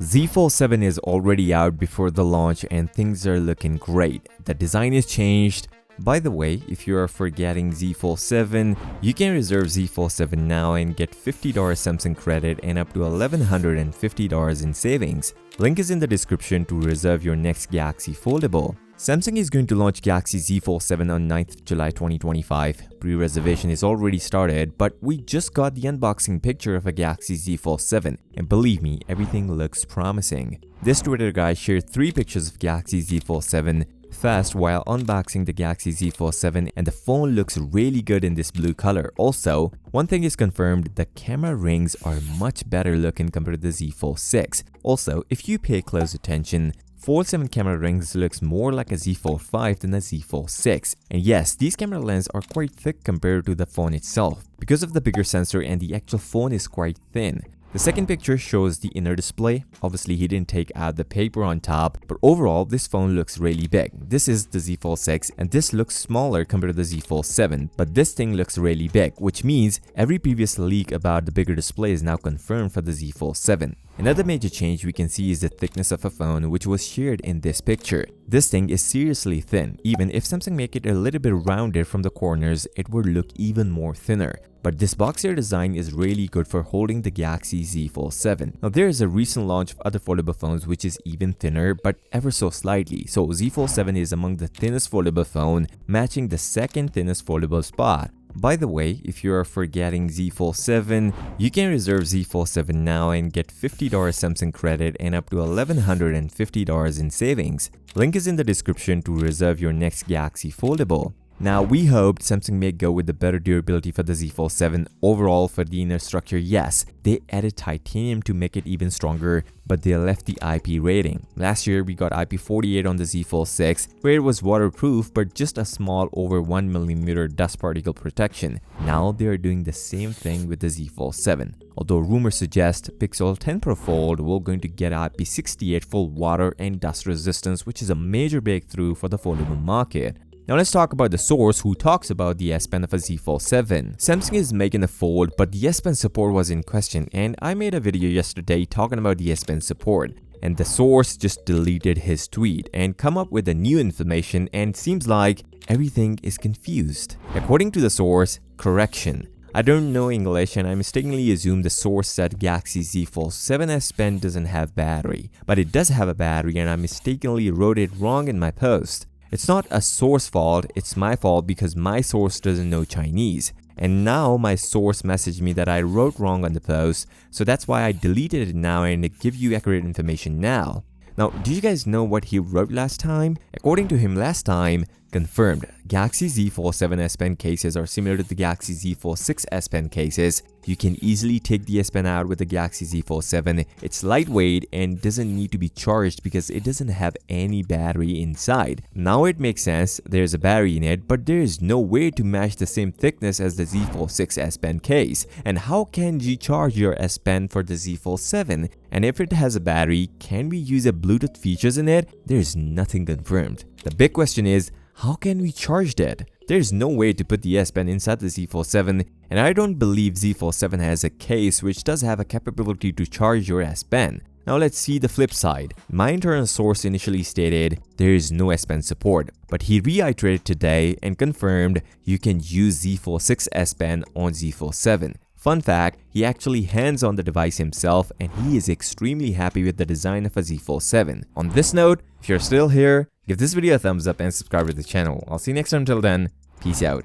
Z Fold 7 is already out before the launch and things are looking great. The design is changed. By the way, if you are forgetting Z Fold 7, you can reserve Z Fold 7 now and get $50 Samsung credit and up to $1,150 in savings. Link is in the description to reserve your next Galaxy Foldable. Samsung is going to launch Galaxy Z Fold 7 on 9th July 2025. Pre-reservation is already started, but we just got the unboxing picture of a Galaxy Z Fold 7, and believe me, everything looks promising. This Twitter guy shared 3 pictures of Galaxy Z Fold 7 fast while unboxing the Galaxy Z Fold 7, and the phone looks really good in this blue color. Also, one thing is confirmed, the camera rings are much better looking compared to the Z Fold 6. Also, if you pay close attention, Fold 7 camera rings looks more like a Z Fold 5 than a Z Fold 6. And yes, these camera lenses are quite thick compared to the phone itself because of the bigger sensor, and the actual phone is quite thin. The second picture shows the inner display. Obviously, he didn't take out the paper on top, but overall, this phone looks really big. This is the Z Fold 6, and this looks smaller compared to the Z Fold 7, but this thing looks really big, which means every previous leak about the bigger display is now confirmed for the Z Fold 7. Another major change we can see is the thickness of a phone, which was shared in this picture. This thing is seriously thin. Even if Samsung make it a little bit rounded from the corners, it would look even more thinner. But this boxier design is really good for holding the Galaxy Z Fold 7. Now there is a recent launch of other foldable phones which is even thinner, but ever so slightly. So Z Fold 7 is among the thinnest foldable phone, matching the second thinnest foldable spot. By the way, if you are forgetting Z Fold 7, you can reserve Z Fold 7 now and get $50 Samsung credit and up to $1,150 in savings. Link is in the description to reserve your next Galaxy Foldable. Now, we hoped Samsung may go with the better durability for the Z Fold 7. Overall, for the inner structure, yes, they added titanium to make it even stronger, but they left the IP rating. Last year, we got IP48 on the Z Fold 6, where it was waterproof but just a small over 1mm dust particle protection. Now, they are doing the same thing with the Z Fold 7. Although rumors suggest Pixel 10 Pro Fold will going to get IP68 full water and dust resistance, which is a major breakthrough for the foldable market. Now let's talk about the source who talks about the S Pen of a Z Fold 7. Samsung is making a fold, but the S Pen support was in question, and I made a video yesterday talking about the S Pen support. And the source just deleted his tweet and come up with a new information, and seems like everything is confused. According to the source, correction. I don't know English and I mistakenly assumed the source said Galaxy Z Fold 7 S Pen doesn't have battery. But it does have a battery, and I mistakenly wrote it wrong in my post. It's not a source fault, it's my fault because my source doesn't know Chinese. And now my source messaged me that I wrote wrong on the post, so that's why I deleted it now and it gives you accurate information now. Now, do you guys know what he wrote last time? According to him last time, confirmed, Galaxy Z Fold 7 S Pen cases are similar to the Galaxy Z Fold 6 S Pen cases. You can easily take the S Pen out with the Galaxy Z Fold 7. It's lightweight and doesn't need to be charged because it doesn't have any battery inside. Now it makes sense, there's a battery in it, but there is no way to match the same thickness as the Z Fold 6 S Pen case. And how can you charge your S Pen for the Z Fold 7? And if it has a battery, can we use a Bluetooth features in it? There's nothing confirmed. The big question is, how can we charge that? There's no way to put the S Pen inside the Z Fold 7, and I don't believe Z Fold 7 has a case which does have a capability to charge your S Pen. Now let's see the flip side. My internal source initially stated there is no S Pen support, but he reiterated today and confirmed you can use Z Fold 6 S Pen on Z Fold 7. Fun fact, he actually hands on the device himself and he is extremely happy with the design of a Z Fold 7. On this note, if you're still here, give this video a thumbs up and subscribe to the channel. I'll see you next time. Until then, peace out.